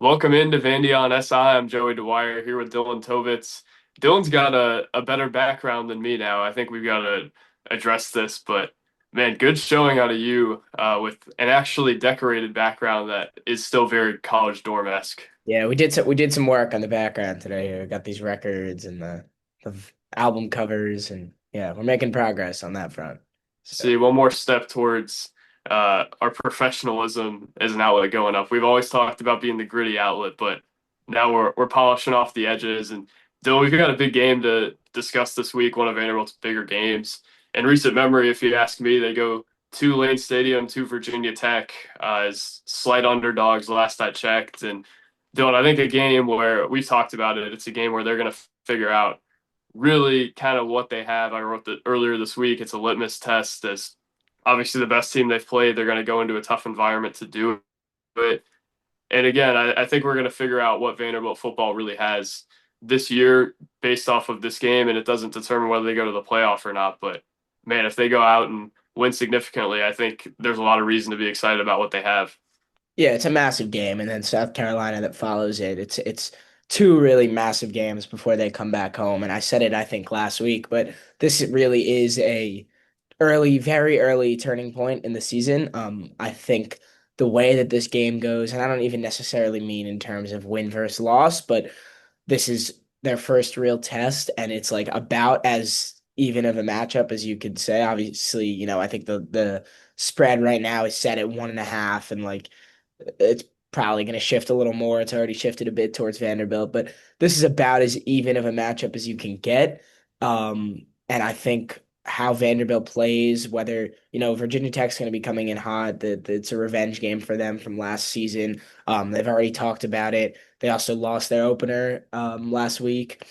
Welcome into Vandy on SI. I'm Joey Dwyer here with Dylan Tovitz. Dylan's got a better background than me now. I think we've got to address this, but man, good showing out of you with an actually decorated background that is still very college dorm-esque. Yeah, we did some work on the background today. We got these records and the album covers, and yeah, we're making progress on that front. So See, one more step towards our professionalism as an outlet going up. We've always talked about being the gritty outlet, but now we're polishing off the edges. And Dylan, we've got a big game to discuss this week, one of Vanderbilt's bigger games. In recent memory, if you ask me, they go to Lane Stadium to Virginia Tech as slight underdogs last I checked. And Dylan, I think a game where we've talked about it, it's a game where they're going to figure out really kind of what they have. I wrote that earlier this week. It's a litmus test as obviously the best team they've played. They're going to go into a tough environment to do it. And again, I think we're going to figure out what Vanderbilt football really has this year based off of this game. And it doesn't determine whether they go to the playoff or not. But man, if they go out and win significantly, I think there's a lot of reason to be excited about what they have. yeah, it's a massive game, and then South Carolina that follows it. It's two really massive games before they come back home. And I said it, I think, last week, but this really is a very early turning point in the season. I think the way that this game goes, and I don't even necessarily mean in terms of win versus loss, but this is their first real test, and it's like about as even of a matchup as you could say. Obviously, I think the spread right now is set at 1.5, and like it's probably going to shift a little more. It's already shifted a bit towards Vanderbilt, but this is about as even of a matchup as you can get. And I think how Vanderbilt plays, whether, Virginia Tech's going to be coming in hot, that it's a revenge game for them from last season. They've already talked about it. They also lost their opener last week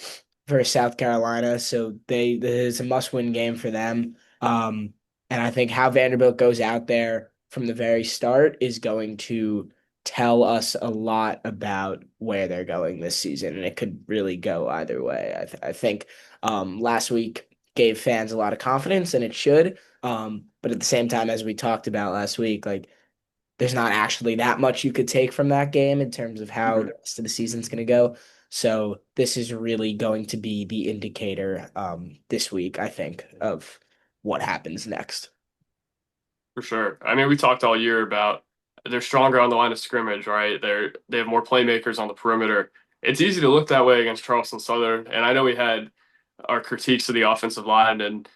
versus South Carolina, so it's a must-win game for them. And I think how Vanderbilt goes out there from the very start is going to tell us a lot about where they're going this season, and it could really go either way. I think last week gave fans a lot of confidence, and it should. But at the same time, as we talked about last week, like there's not actually that much you could take from that game in terms of how the rest of the season's going to go. So this is really going to be the indicator this week, I think, of what happens next. For sure. I mean, we talked all year about they're stronger on the line of scrimmage, right? They have more playmakers on the perimeter. It's easy to look that way against Charleston Southern, and I know we had our critiques of the offensive line and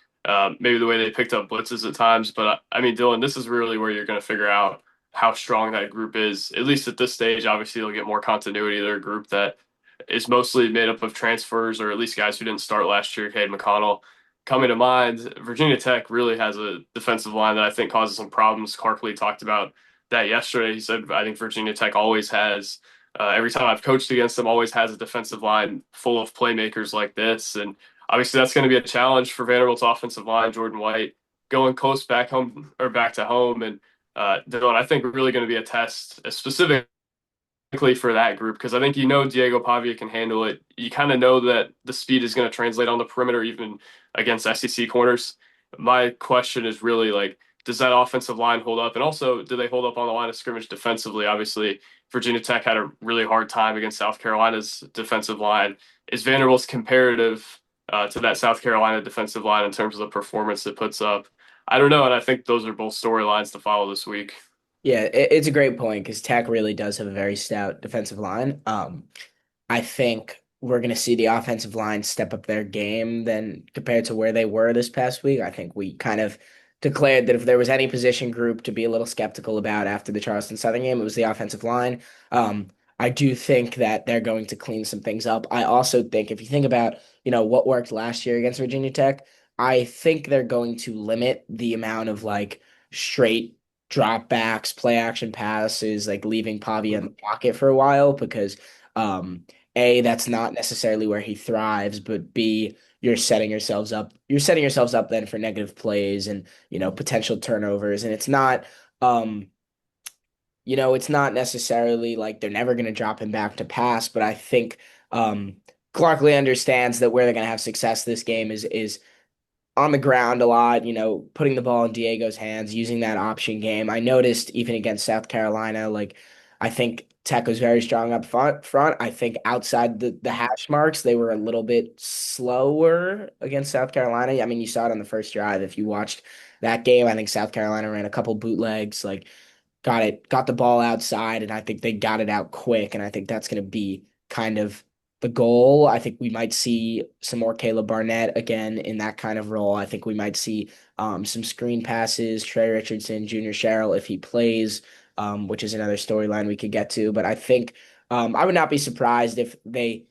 maybe the way they picked up blitzes at times, but I mean, Dylan, this is really where you're going to figure out how strong that group is. At least at this stage, obviously, they'll get more continuity. They're a group that is mostly made up of transfers, or at least guys who didn't start last year. Cade McConnell coming to mind. Virginia Tech really has a defensive line that I think causes some problems. Clarkley talked about that yesterday. He said, I think Virginia Tech always has, every time I've coached against them, always has a defensive line full of playmakers like this. And obviously, that's going to be a challenge for Vanderbilt's offensive line. Jordan White going close back home or back to home. And Dylan, I think really going to be a test, specifically for that group because I think Diego Pavia can handle it. You kind of know that the speed is going to translate on the perimeter, even against SEC corners. My question is really like, does that offensive line hold up? And also, do they hold up on the line of scrimmage defensively? Obviously, Virginia Tech had a really hard time against South Carolina's defensive line. Is Vanderbilt's comparative to that South Carolina defensive line in terms of the performance it puts up? I don't know, and I think those are both storylines to follow this week. Yeah, it's a great point because Tech really does have a very stout defensive line. I think we're going to see the offensive line step up their game then compared to where they were this past week. I think we kind of declared that if there was any position group to be a little skeptical about after the Charleston Southern game, it was the offensive line. I do think that they're going to clean some things up. I also think if you think about, what worked last year against Virginia Tech, I think they're going to limit the amount of like straight dropbacks, play action passes, like leaving Pavia in the pocket for a while because A, that's not necessarily where he thrives, but B, you're setting yourselves up then for negative plays and, potential turnovers. And um, it's not necessarily like they're never going to drop him back to pass, but I think Clarkley understands that where they're going to have success this game is on the ground a lot, putting the ball in Diego's hands, using that option game. I noticed even against South Carolina, like I think Tech was very strong up front. I think outside the hash marks, they were a little bit slower against South Carolina. I mean, you saw it on the first drive. If you watched that game, I think South Carolina ran a couple bootlegs, like got the ball outside, and I think they got it out quick. And I think that's going to be kind of the goal. I think we might see some more Caleb Barnett again in that kind of role. I think we might see some screen passes, Trey Richardson, Junior Sherrill if he plays, which is another storyline we could get to. But I think I would not be surprised if they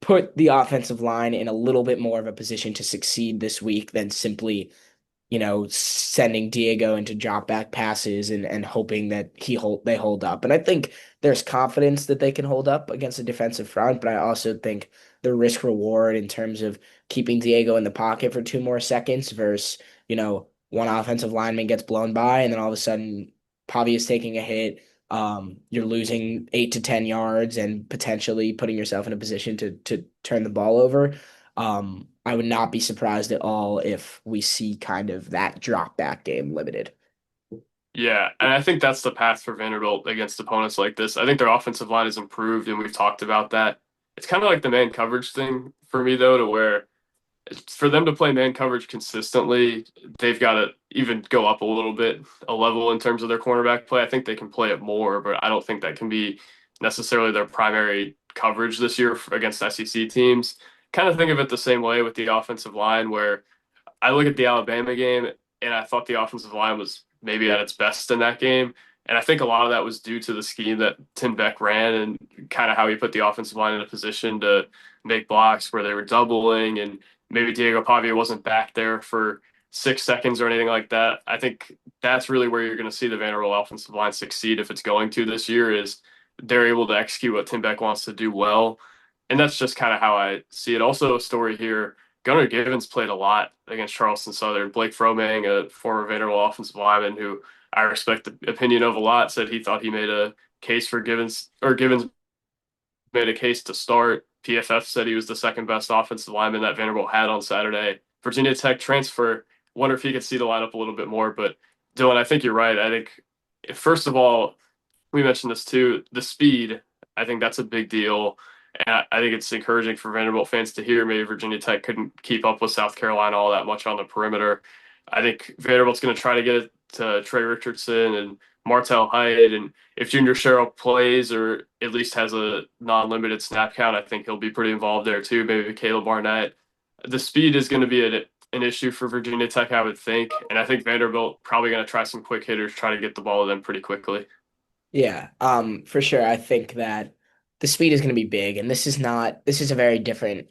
put the offensive line in a little bit more of a position to succeed this week than simply sending Diego into drop back passes and hoping that they hold up. And I think there's confidence that they can hold up against a defensive front, but I also think the risk reward in terms of keeping Diego in the pocket for 2 more seconds versus, one offensive lineman gets blown by and then all of a sudden Pavi is taking a hit. You're losing 8 to 10 yards and potentially putting yourself in a position to turn the ball over. I would not be surprised at all if we see kind of that drop back game limited. Yeah, and I think that's the path for Vanderbilt against opponents like this. I think their offensive line has improved, and we've talked about that. It's kind of like the man coverage thing for me, though, to where for them to play man coverage consistently, they've got to even go up a little bit, a level in terms of their cornerback play. I think they can play it more, but I don't think that can be necessarily their primary coverage this year against SEC teams. Kind of think of it the same way with the offensive line, where I look at the Alabama game and I thought the offensive line was maybe at its best in that game. And I think a lot of that was due to the scheme that Tim Beck ran and kind of how he put the offensive line in a position to make blocks where they were doubling and maybe Diego Pavia wasn't back there for 6 seconds or anything like that. I think that's really where you're going to see the Vanderbilt offensive line succeed if it's going to this year is they're able to execute what Tim Beck wants to do well. And that's just kind of how I see it. Also, a story here Gunnar Givens played a lot against Charleston Southern. Blake Frommang, a former Vanderbilt offensive lineman who I respect the opinion of a lot, said he thought he made a case for Givens, or Givens made a case to start. PFF said he was the second best offensive lineman that Vanderbilt had on Saturday. Virginia Tech transfer. Wonder if he could see the lineup a little bit more. But Dylan, I think you're right. I think first of all, we mentioned this too. The speed, I think that's a big deal. And I think it's encouraging for Vanderbilt fans to hear maybe Virginia Tech couldn't keep up with South Carolina all that much on the perimeter. I think Vanderbilt's going to try to get it to Trey Richardson and Martel Hyde. And if Junior Sherrill plays or at least has a non-limited snap count, I think he'll be pretty involved there too. Maybe Caleb Barnett. The speed is going to be an issue for Virginia Tech, I would think. And I think Vanderbilt probably going to try some quick hitters, try to get the ball to them pretty quickly. Yeah, for sure. I think that the speed is going to be big, and this is a very different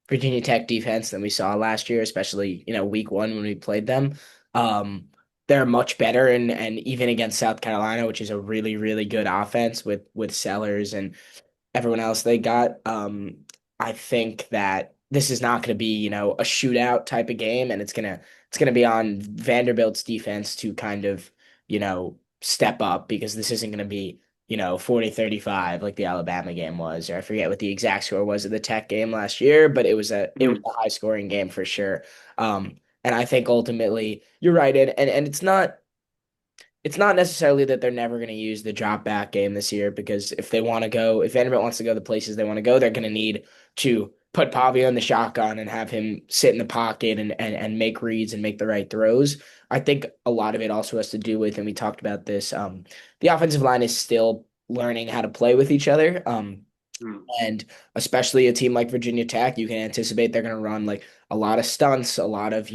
Virginia Tech defense than we saw last year, especially week one when we played them. Um, they're much better, and even against South Carolina, which is a really really good offense with Sellers and everyone else they got. I think that this is not going to be, a shootout type of game, and it's gonna be on Vanderbilt's defense to kind of, step up because this isn't going to be, 40-35 like the Alabama game was, or I forget what the exact score was of the Tech game last year, but it was a high scoring game for sure. And I think ultimately you're right, and it's not necessarily that they're never going to use the drop back game this year because if Vanderbilt wants to go the places they want to go, they're going to need to put Pavia in the shotgun and have him sit in the pocket and make reads and make the right throws. I think a lot of it also has to do with, and we talked about this, the offensive line is still learning how to play with each other. Mm-hmm. And especially a team like Virginia Tech, you can anticipate they're going to run like a lot of stunts, a lot of,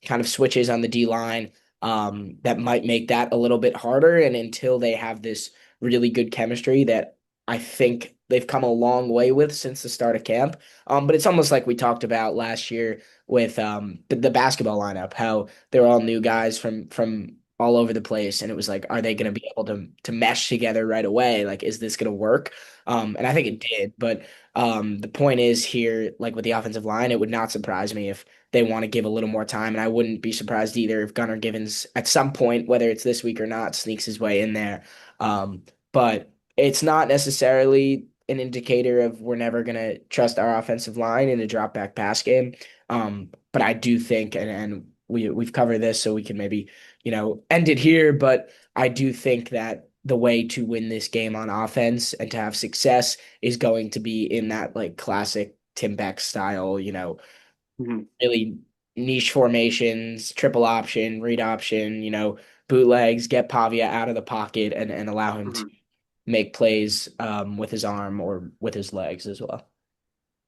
kind of switches on the D line that might make that a little bit harder. And until they have this really good chemistry that I think they've come a long way with since the start of camp. But it's almost like we talked about last year with the basketball lineup, how they're all new guys from all over the place. And it was like, are they going to be able to mesh together right away? Like, is this going to work? And I think it did. But the point is here, like with the offensive line, it would not surprise me if they want to give a little more time. And I wouldn't be surprised either if Gunnar Givens, at some point, whether it's this week or not, sneaks his way in there. But it's not necessarily an indicator of we're never going to trust our offensive line in a drop back pass game. But I do think, and we've covered this, so we can maybe, end it here. But I do think that the way to win this game on offense and to have success is going to be in that like classic Tim Beck style, Mhm. really niche formations, triple option, read option, bootlegs, get Pavia out of the pocket and allow him to Mhm. make plays with his arm or with his legs as well.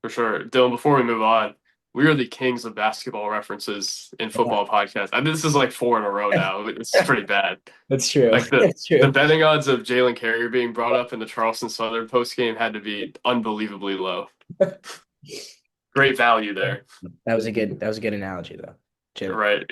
For sure. Dylan, before we move on, we are the kings of basketball references in football podcasts. I mean, this is like four in a row now. This is pretty bad. That's true. Like the That's the true. betting odds of Jalen Carrier being brought up in the Charleston Southern post game had to be unbelievably low. Great value there. That was a good analogy though. Jim. Right.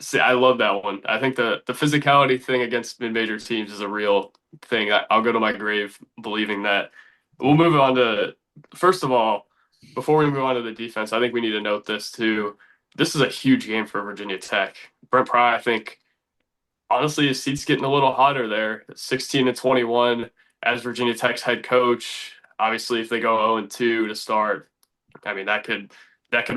See, I love that one. I think the physicality thing against mid-major teams is a real thing. I'll go to my grave believing that. We'll move on to, first of all, before we move on to the defense, I think we need to note this too. This is a huge game for Virginia Tech. Brent Pry, I think, honestly, his seat's getting a little hotter there. 16-21 as Virginia Tech's head coach. Obviously, if they go 0-2 to start, I mean that could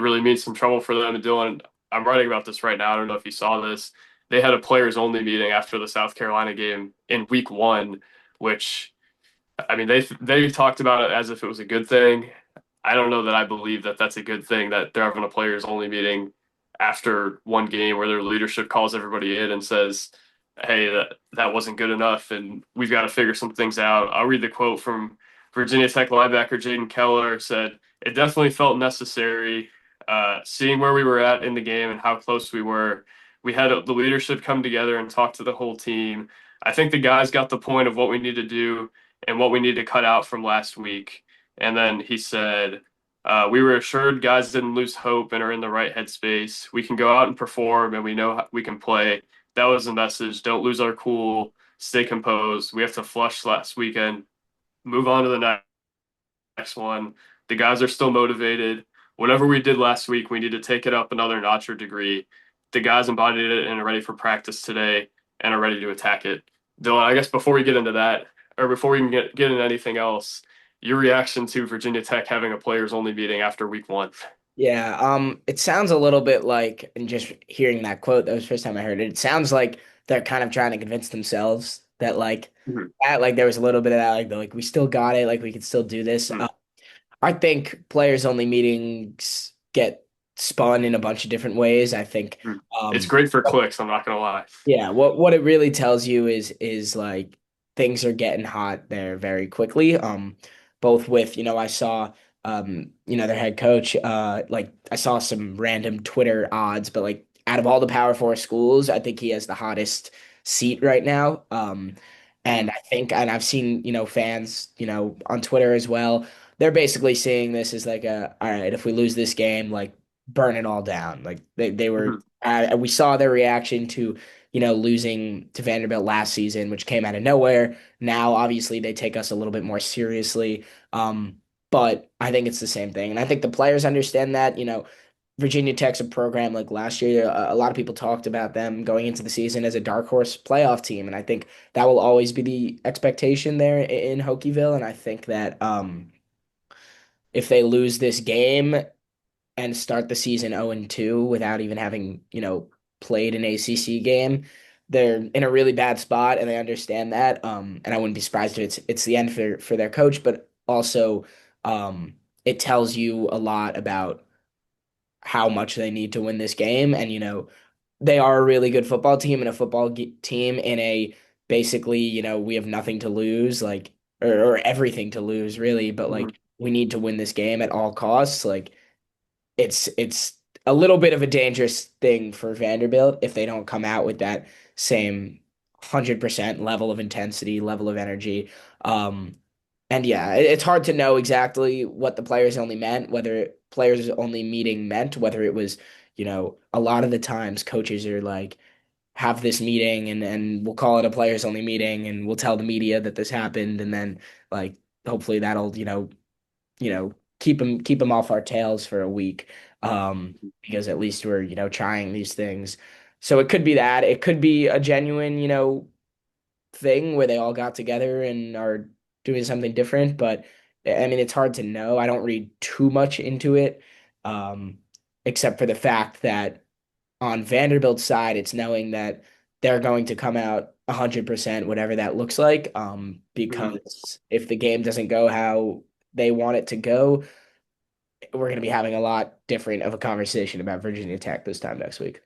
really mean some trouble for them. And Dylan, I'm writing about this right now. I don't know if you saw this. They had a players only meeting after the South Carolina game in week one, which I mean they talked about it as if it was a good thing. I don't know that I believe that that's a good thing that they're having a players only meeting after one game where their leadership calls everybody in and says, "Hey, that wasn't good enough, and we've got to figure some things out." I'll read the quote from Virginia Tech linebacker Jaden Keller said, "It definitely felt necessary, seeing where we were at in the game and how close we were. We had the leadership come together and talk to the whole team. I think the guys got the point of what we need to do and what we need to cut out from last week." And then he said, "We were assured guys didn't lose hope and are in the right headspace. We can go out and perform, and we know we can play. That was the message. Don't lose our cool. Stay composed. We have to flush last weekend. Move on to the next one. The guys are still motivated. Whatever we did last week, we need to take it up another notch or degree. The guys embodied it and are ready for practice today and are ready to attack it." Dylan, I guess before we get into that, or before we can get into anything else, your reaction to Virginia Tech having a players only meeting after week one. Yeah, it sounds a little bit like, and just hearing that quote, that was the first time I heard it. It sounds like they're kind of trying to convince themselves that Mhm. there was a little bit of that, like we still got it, like we could still do this. Mhm. I think players only meetings get spun in a bunch of different ways. I think, Mhm. It's um, great for clicks, I'm not gonna lie. yeah, what it really tells you is like things are getting hot there very quickly. Both with, I saw their head coach, like I saw some random Twitter odds, but like out of all the Power Four schools, I think he has the hottest seat right now. And Mhm. I think, and I've seen, fans, on Twitter as well. They're basically seeing this as like all right, if we lose this game, like burn it all down. Like they were, Mhm. we saw their reaction to losing to Vanderbilt last season, which came out of nowhere. Now, obviously, they take us a little bit more seriously. Um, but I think it's the same thing. And I think the players understand that. Virginia Tech's a program like last year. A lot of people talked about them going into the season as a dark horse playoff team. And I think that will always be the expectation there in Hokieville. And I think that if they lose this game, and start the season 0-2 without even having, played an ACC game, they're in a really bad spot and they understand that. And I wouldn't be surprised if it's the end for their coach, but also it tells you a lot about how much they need to win this game. And they are a really good football team and a team in a basically, we have nothing to lose, like or everything to lose, really, but Mhm. like we need to win this game at all costs. Like it's a little bit of a dangerous thing for Vanderbilt if they don't come out with that same 100% level of intensity, level of energy. Um, and yeah, it's hard to know exactly what the players only meant, whether players only meeting meant, whether it was, a lot of the times coaches are like, have this meeting and we'll call it a players only meeting and we'll tell the media that this happened and then like hopefully that'll keep them off our tails for a week. Because at least we're, trying these things. So it could be that. It could be a genuine, thing where they all got together and are doing something different. But I mean, it's hard to know. I don't read too much into it, um, except for the fact that on Vanderbilt's side, it's knowing that they're going to come out 100%, whatever that looks like. Mhm. Because if the game doesn't go how they want it to go, we're going to be having a lot different of a conversation about Virginia Tech this time next week.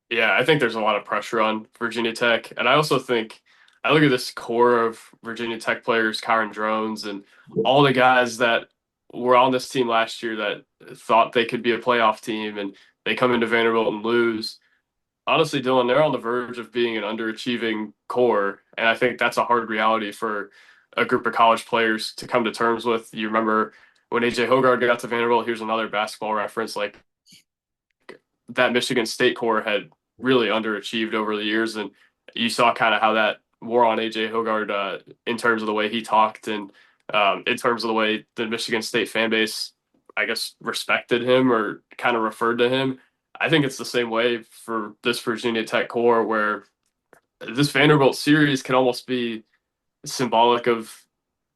Yeah, I think there's a lot of pressure on Virginia Tech. And I also think I look at this core of Virginia Tech players, Kyron Drones, and all the guys that were on this team last year that thought they could be a playoff team and they come into Vanderbilt and lose. Honestly, Dylan, they're on the verge of being an underachieving core. And I think that's a hard reality for a group of college players to come to terms with. You remember when AJ Hogarth got to Vanderbilt, here's another basketball reference. Like that Michigan State core had really underachieved over the years, and you saw kind of how that wore on AJ Hogarth in terms of the way he talked and in terms of the way the Michigan State fan base, I guess, respected him or kind of referred to him. I think it's the same way for this Virginia Tech core, where this Vanderbilt series can almost be symbolic of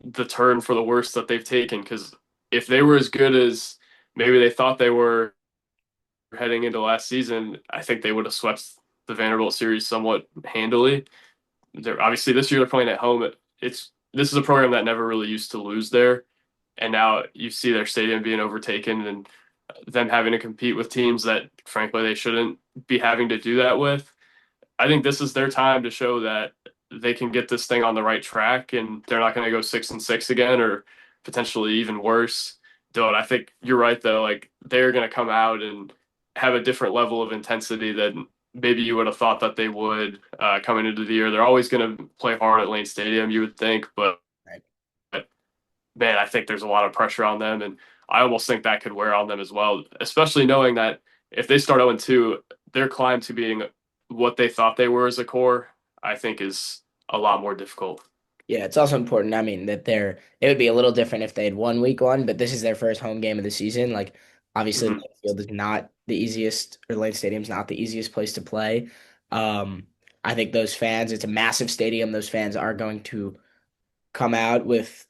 the turn for the worst that they've taken. Because if they were as good as maybe they thought they were heading into last season, I think they would have swept the Vanderbilt series somewhat handily. They're obviously this year they're playing at home. It's this is a program that never really used to lose there, and now you see their stadium being overtaken and them having to compete with teams that frankly they shouldn't be having to do that with. I think this is their time to show that they can get this thing on the right track and they're not going to go 6-6 again or potentially even worse. Don't I think you're right though. Like they're going to come out and have a different level of intensity than maybe you would have thought that they would coming into the year. They're always going to play hard at Lane Stadium, you would think, Right. but man, I think there's a lot of pressure on them, and I almost think that could wear on them as well, especially knowing that if they start 0-2, their climb to being what they thought they were as a core, I think is a lot more difficult. Yeah, it's also important. I mean, that it would be a little different if they had won week one, but this is their first home game of the season. Like, obviously, Hmm. Lane Field is not the easiest, or Lane Stadium's not the easiest place to play. Um, I think those fans, it's a massive stadium. Those fans are going to come out with,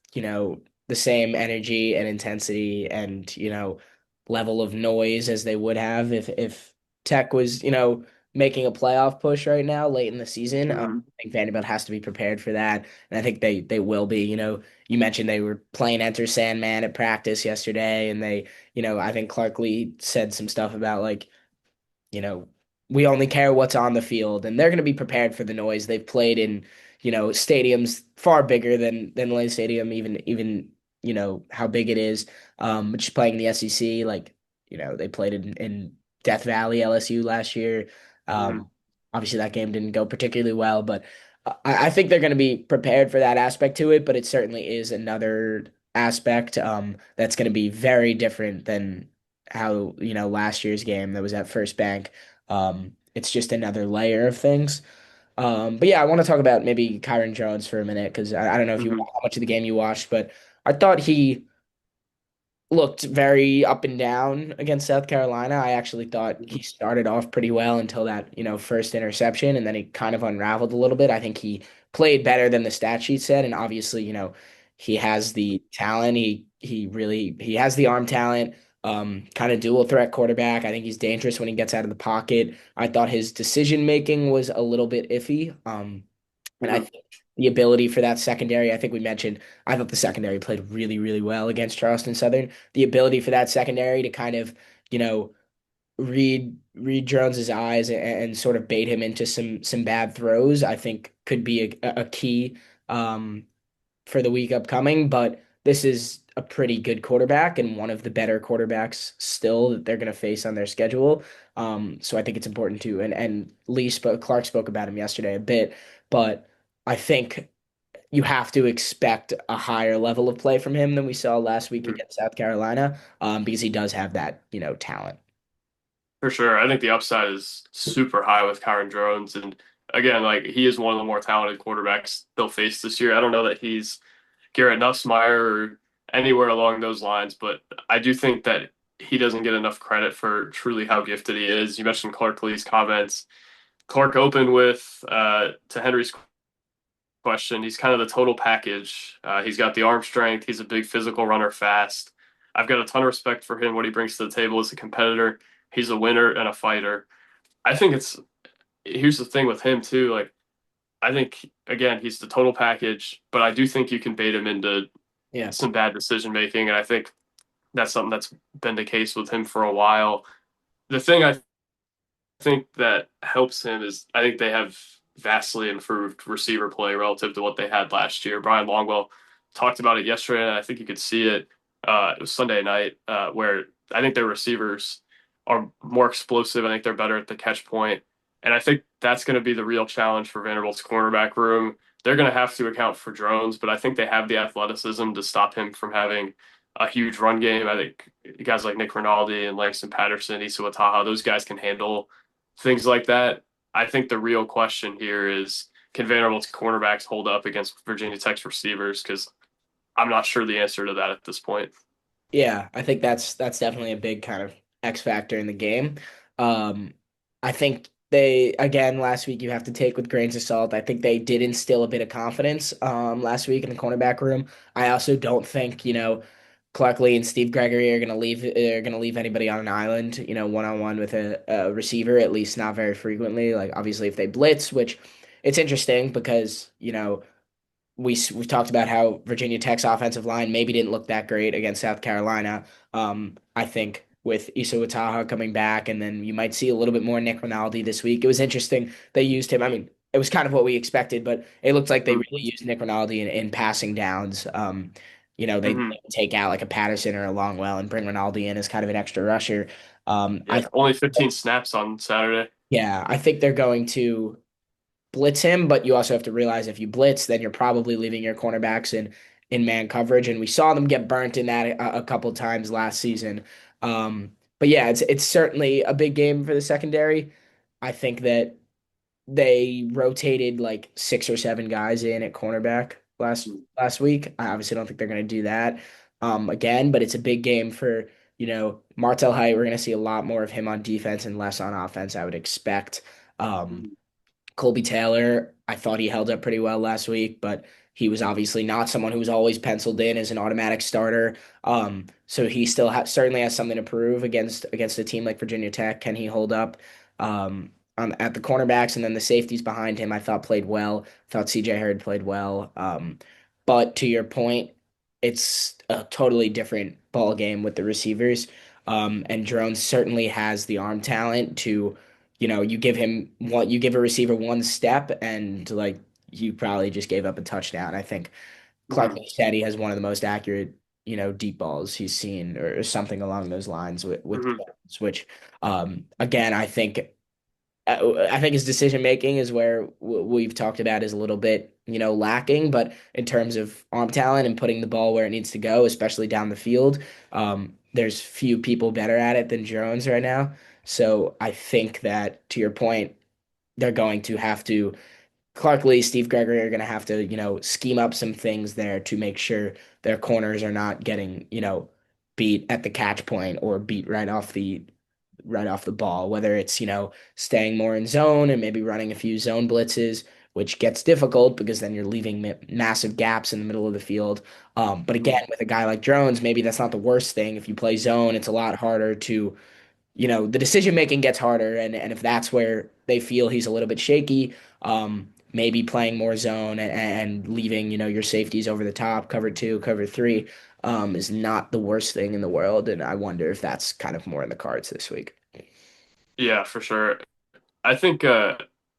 the same energy and intensity and, level of noise as they would have if Tech was, making a playoff push right now late in the season. Hmm. I think Vanderbilt has to be prepared for that. And I think they will be. You mentioned they were playing Enter Sandman at practice yesterday, and I think Clark Lee said some stuff about like, you know, we only care what's on the field, and they're going to be prepared for the noise. They've played in, stadiums far bigger than Lane Stadium, even how big it is. Just playing in the SEC, like they played in Death Valley, LSU last year. Hmm. Um, Obviously that game didn't go particularly well, but I think they're going to be prepared for that aspect to it. But it certainly is another aspect that's going to be very different than how last year's game that was at First Bank. It's just another layer of things. But yeah, I want to talk about maybe Kyron Jones for a minute because I don't know if you Hmm. how much of the game you watched, but I thought he looked very up and down against South Carolina. I actually thought he started off pretty well until that, first interception, and then he kind of unraveled a little bit. I think he played better than the stat sheet said, and obviously, he has the talent. He has the arm talent. Kind of dual threat quarterback. I think he's dangerous when he gets out of the pocket. I thought his decision making was a little bit iffy. And I Hmm. think the ability for that secondary, I think we mentioned, I thought the secondary played really, really well against Charleston Southern. The ability for that secondary to kind of, you know, read Jones's eyes and sort of bait him into some bad throws, I think could be a key for the week upcoming. But this is a pretty good quarterback and one of the better quarterbacks still that they're going to face on their schedule. So I think it's important too. And Clark spoke about him yesterday a bit, but I think you have to expect a higher level of play from him than we saw last week Hmm. against South Carolina, because he does have that, talent. For sure. I think the upside is super high with Kyron Drones. And again, like he is one of the more talented quarterbacks they'll face this year. I don't know that he's Garrett Nussmeier or anywhere along those lines, but I do think that he doesn't get enough credit for truly how gifted he is. You mentioned Clark Lee's comments. Clark opened with to Henry's question. He's kind of the total package. He's got the arm strength. He's a big physical runner, fast. I've got a ton of respect for him, what he brings to the table as a competitor. He's a winner and a fighter. I think here's the thing with him too. Like I think again he's the total package, but I do think you can bait him into Yeah. some bad decision making, and I think that's something that's been the case with him for a while. The thing I think that helps him is I think they have vastly improved receiver play relative to what they had last year. Brian Longwell talked about it yesterday, and I think you could see it. It was Sunday night, where I think their receivers are more explosive. I think they're better at the catch point, and I think that's going to be the real challenge for Vanderbilt's cornerback room. They're going to have to account for drones, but I think they have the athleticism to stop him from having a huge run game. I think guys like Nick Rinaldi and Langston Patterson, Issa Wataha, those guys can handle things like that. I think the real question here is can Vanderbilt's cornerbacks hold up against Virginia Tech's receivers? Because I'm not sure the answer to that at this point. Yeah, I think that's definitely a big kind of X factor in the game. Um, I think they again last week you have to take with grains of salt. I think they did instill a bit of confidence last week in the cornerback room. I also don't think, Clark Lee and Steve Gregory are gonna leave anybody on an island, one on one with a receiver, at least not very frequently. Like obviously if they blitz, which it's interesting because, we've talked about how Virginia Tech's offensive line maybe didn't look that great against South Carolina. I think with Issa Wataha coming back, and then you might see a little bit more Nick Rinaldi this week. It was interesting they used him. I mean, it was kind of what we expected, but it looked like they really used Nick Rinaldi in passing downs. They Mm-hmm. take out like a Patterson or a Longwell and bring Rinaldi in as kind of an extra rusher. Yeah, only 15 snaps on Saturday. I think they're going to blitz him, but you also have to realize if you blitz, then you're probably leaving your cornerbacks in man coverage, and we saw them get burnt in that a couple times last season. But yeah, it's certainly a big game for the secondary. I think that they rotated like 6 or 7 guys in at cornerback last week. I obviously don't think they're going to do that again, but it's a big game for Martel Height. We're going to see a lot more of him on defense and less on offense, I would expect. Um, Mm-hmm. Colby Taylor, I thought he held up pretty well last week, but he was obviously not someone who was always penciled in as an automatic starter. So he still certainly has something to prove against a team like Virginia Tech. Can he hold up at the cornerbacks, and then the safeties behind him? I thought played well. Thought C.J. Hurd played well. But to your point, it's a totally different ball game with the receivers. And Jones certainly has the arm talent to you give a receiver one step and like you probably just gave up a touchdown. I think Clark Mm-hmm. said he has one of the most accurate, deep balls he's seen or something along those lines with Mm-hmm. Jones, which again, I think his decision making is where we've talked about is a little bit, lacking, but in terms of arm talent and putting the ball where it needs to go, especially down the field, there's few people better at it than Jones right now. So I think that to your point, they're going to have to Clark Lee, Steve Gregory are going to have to, scheme up some things there to make sure their corners are not getting, beat at the catch point or beat right off the ball, whether it's, staying more in zone and maybe running a few zone blitzes, which gets difficult because then you're leaving massive gaps in the middle of the field. But Mm-hmm. again, with a guy like Jones, maybe that's not the worst thing. If you play zone, it's a lot harder to the decision making gets harder, and if that's where they feel he's a little bit shaky, maybe playing more zone and leaving your safeties over the top, cover two, cover three, is not the worst thing in the world, and I wonder if that's kind of more in the cards this week. Yeah, for sure. I think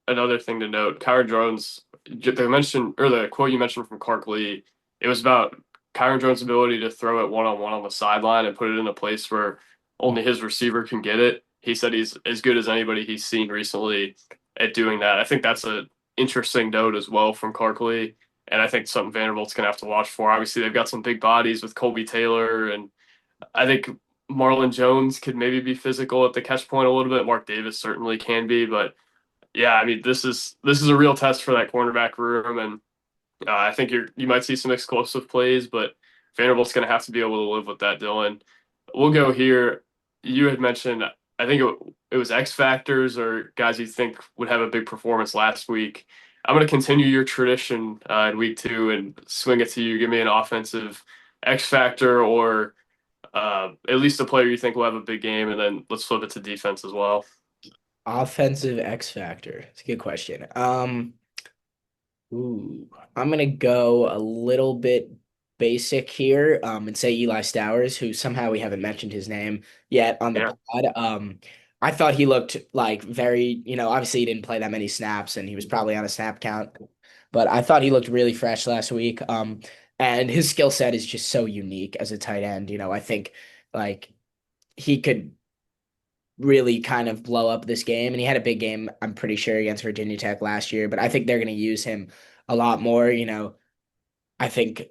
another thing to note, Kyron Jones, they mentioned or the quote you mentioned from Clark Lee, it was about Kyron Jones' ability to throw it one on one on the sideline and put it in a place where only his receiver can get it. He said he's as good as anybody he's seen recently at doing that. I think that's an interesting note as well from Clark Lee, and I think something Vanderbilt's gonna have to watch for. Obviously, they've got some big bodies with Colby Taylor, and I think Marlon Jones could maybe be physical at the catch point a little bit. Mark Davis certainly can be, but yeah, I mean this is a real test for that cornerback room, and I think you might see some explosive plays, but Vanderbilt's going to have to be able to live with that. Dylan, we'll go here. You had mentioned I think it was X factors or guys you think would have a big performance last week. I'm going to continue your tradition in week 2 and swing it to you. Give me an offensive X factor or at least a player you think will have a big game, and then let's flip it to defense as well. Offensive X factor. It's a good question. I'm gonna go a little bit basic here, and say Eli Stowers, who somehow we haven't mentioned his name yet on the Yeah. pod. I thought he looked like very, obviously he didn't play that many snaps and he was probably on a snap count, but I thought he looked really fresh last week. And his skill set is just so unique as a tight end. I think like he could really kind of blow up this game. And he had a big game, I'm pretty sure, against Virginia Tech last year. But I think they're going to use him a lot more. I think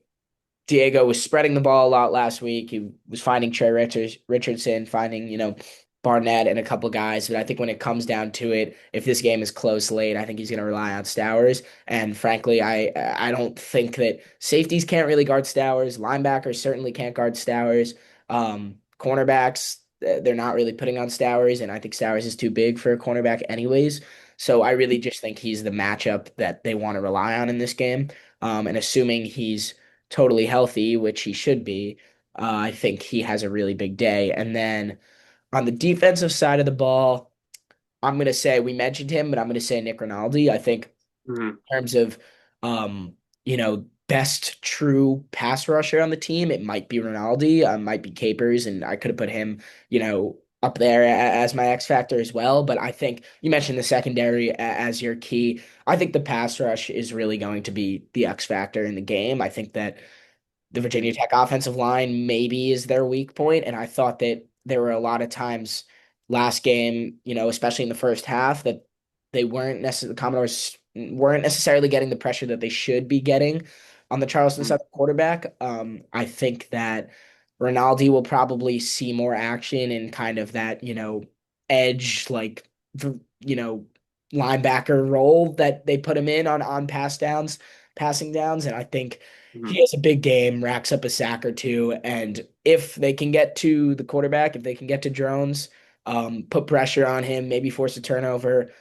Diego was spreading the ball a lot last week. He was finding Richardson, finding, Barnett and a couple guys. But I think when it comes down to it, if this game is close late, I think he's going to rely on Stowers. And frankly, I don't think that safeties can't really guard Stowers. Linebackers certainly can't guard Stowers. Cornerbacks, they're not really putting on Stowers, and I think Stowers is too big for a cornerback anyways. So I really just think he's the matchup that they want to rely on in this game. And assuming he's totally healthy, which he should be, I think he has a really big day. And then on the defensive side of the ball, I'm going to say we mentioned him, but I'm going to say Nick Rinaldi. I think Mhm. in terms of, um, best true pass rusher on the team, it might be Rinaldi, might be Capers, and I could have put him, up there as my X factor as well. But I think you mentioned the secondary as your key. I think the pass rush is really going to be the X factor in the game. I think that the Virginia Tech offensive line maybe is their weak point, and I thought that there were a lot of times last game, especially in the first half, that the Commodores weren't necessarily getting the pressure that they should be getting on the Charleston Mhm. Southern quarterback. I think that Rinaldi will probably see more action in kind of that, edge, like, you know, linebacker role that they put him in on passing downs, and I think Mhm. he has a big game, racks up a sack or two, and if they can get to the quarterback, if they can get to Drones, put pressure on him, maybe force a turnover,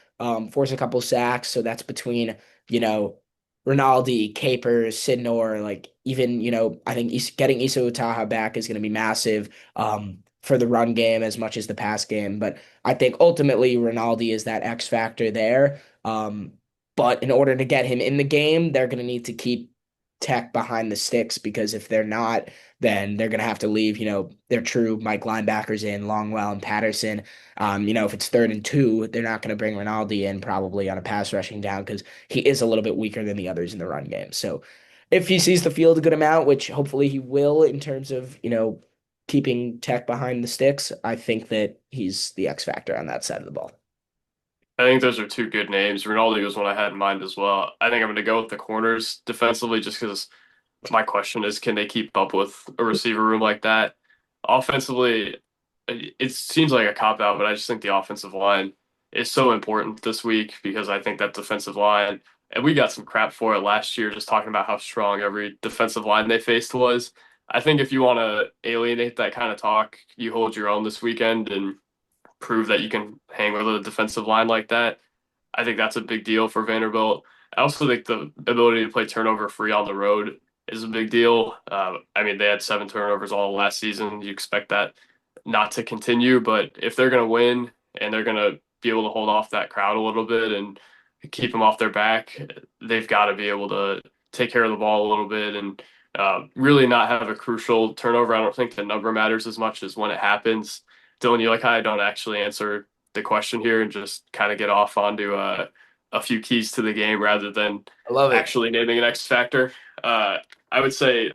force a couple sacks. So that's between, you know, Rinaldi, Capers, Sidnor, like even, I think getting Issa Utaha back is going to be massive for the run game as much as the pass game. But I think ultimately Rinaldi is that X factor there. But in order to get him in the game, they're going to need to keep Tech behind the sticks because if they're not, then they're going to have to leave, their true Mike linebackers in Longwell and Patterson. If it's 3rd and 2, they're not going to bring Rinaldi in probably on a pass rushing down because he is a little bit weaker than the others in the run game. So if he sees the field a good amount, which hopefully he will in terms of, keeping Tech behind the sticks, I think that he's the X factor on that side of the ball. I think those are two good names. Rinaldi was one I had in mind as well. I think I'm going to go with the corners defensively just because my question is, can they keep up with a receiver room like that? Offensively, it seems like a cop out, but I just think the offensive line is so important this week because I think that defensive line, and we got some crap for it last year, just talking about how strong every defensive line they faced was. I think if you want to alienate that kind of talk, you hold your own this weekend and prove that you can hang with a defensive line like that. I think that's a big deal for Vanderbilt. I also think the ability to play turnover free on the road is a big deal. I mean, they had 7 turnovers all last season. You expect that not to continue, but if they're going to win and they're going to be able to hold off that crowd a little bit and keep them off their back, they've got to be able to take care of the ball a little bit and really not have a crucial turnover. I don't think the number matters as much as when it happens. Dylan, you like how I don't actually answer the question here and just kind of get off onto a few keys to the game rather than I love it. actually naming an X factor. Uh, I would say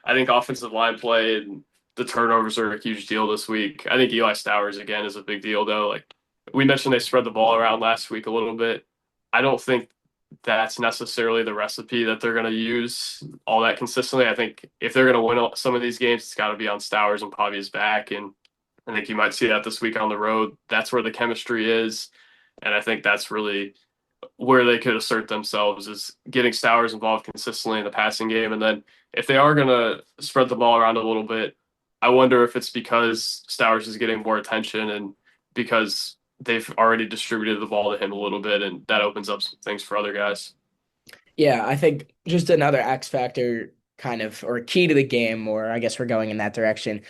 I think offensive line play and the turnovers are a huge deal this week. I think Eli Stowers again is a big deal though. Like we mentioned, they spread the ball around last week a little bit. I don't think that's necessarily the recipe that they're going to use all that consistently. I think if they're going to win some of these games, it's got to be on Stowers and Pavia's back, and I think you might see that this week on the road. That's where the chemistry is. And I think that's really where they could assert themselves is getting Stowers involved consistently in the passing game. And then if they are going to spread the ball around a little bit, I wonder if it's because Stowers is getting more attention and because they've already distributed the ball to him a little bit. And that opens up some things for other guys. Yeah, I think just another X factor kind of or key to the game, or I guess we're going in that direction.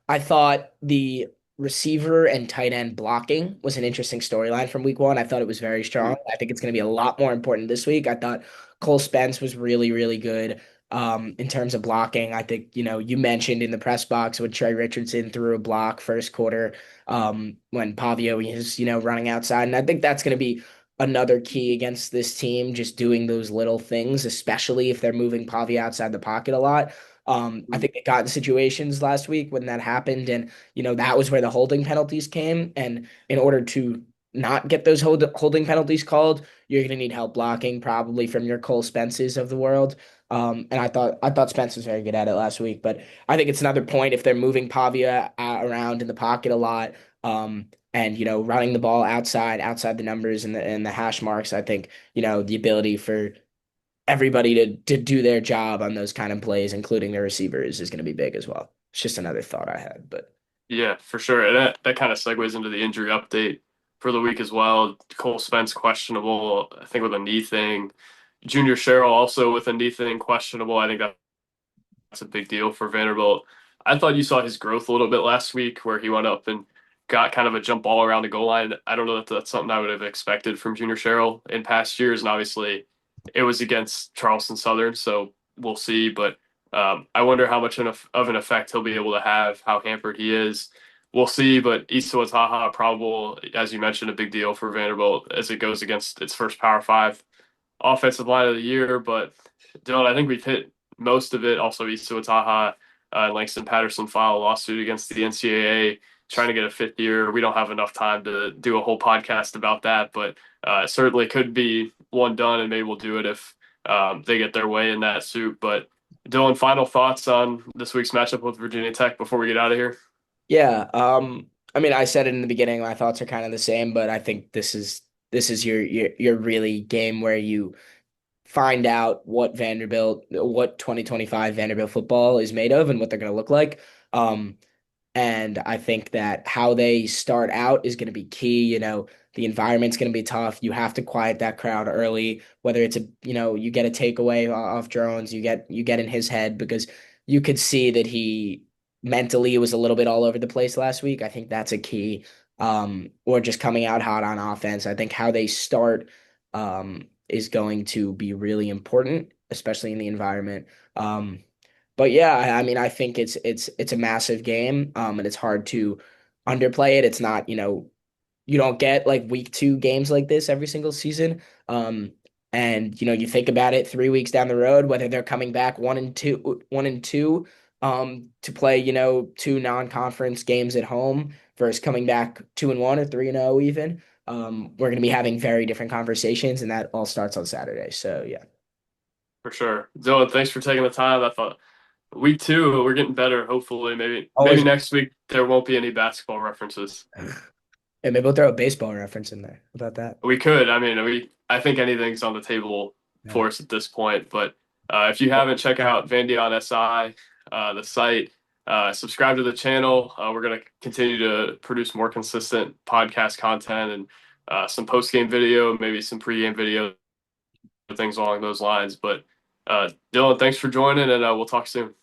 I thought the receiver and tight end blocking was an interesting storyline from week one. I thought it was very strong. Mm, I think it's going to be a lot more important this week. I thought Cole Spence was really, really good in terms of blocking. I think, you mentioned in the press box when Trey Richardson threw a block first quarter when Pavio is, running outside. And I think that's going to be another key against this team, just doing those little things, especially if they're moving Pavia outside the pocket a lot. I mm, think they got in situations last week when that happened, and that was where the holding penalties came. And in order to not get those holding penalties called, you're going to need help blocking, probably from your Cole Spences of the world. And I thought Spence was very good at it last week, but I think it's another point if they're moving Pavia around in the pocket a lot. And running the ball outside the numbers and the hash marks. I think the ability for everybody to do their job on those kind of plays, including their receivers, is going to be big as well. It's just another thought I had, but yeah, for sure. And that kind of segues into the injury update for the week as well. Cole Spence questionable, I think with a knee thing. Junior Sherrill also with a knee thing questionable. I think that's a big deal for Vanderbilt. I thought you saw his growth a little bit last week where he went up and got kind of a jump ball around the goal line. I don't know if that's something I would have expected from Junior Sherrill in past years. And obviously it was against Charleston Southern, so we'll see. But I wonder how much of an effect he'll be able to have, how hampered he is. We'll see, but Issa Taha probable, as you mentioned, a big deal for Vanderbilt as it goes against its first Power Five offensive line of the year. But Dylan, I think we've hit most of it. Also, Issa Taha and Langston Patterson file a lawsuit against the NCAA trying to get a fifth year. We don't have enough time to do a whole podcast about that, but it certainly could be one done, and maybe we'll do it if they get their way in that suit. But Dylan, final thoughts on this week's matchup with Virginia Tech before we get out of here? yeah. I mean, I said it in the beginning. My thoughts are kind of the same, but I think this is your really game where you find out what 2025 Vanderbilt football is made of and what they're going to look like. And I think that how they start out is going to be key. The environment's going to be tough. You have to quiet that crowd early, whether it's you get a takeaway off Jones, you get in his head because you could see that he mentally was a little bit all over the place last week. I think that's a key. Or just coming out hot on offense. I think how they start is going to be really important, especially in the environment. But yeah, I mean, I think it's a massive game, and it's hard to underplay it. It's not, you don't get like week two games like this every single season. And you think about it 3 weeks down the road, whether they're coming back 1-2, to play, two non-conference games at home versus coming back 2-1 or 3-0 even. We're going to be having very different conversations, and that all starts on Saturday. So yeah, For sure. Dylan, thanks for taking the time. I thought week two, we're getting better. Hopefully, maybe always. next week there won't be any basketball references. And maybe we'll throw a baseball reference in there. How about that? We could. I mean, I think anything's on the table Yeah. for us at this point. But if you haven't, check out Vandy on SI, the site. Subscribe to the channel. We're going to continue to produce more consistent podcast content and some post game video, maybe some pre game video, things along those lines. But Dylan, thanks for joining, and we'll talk soon.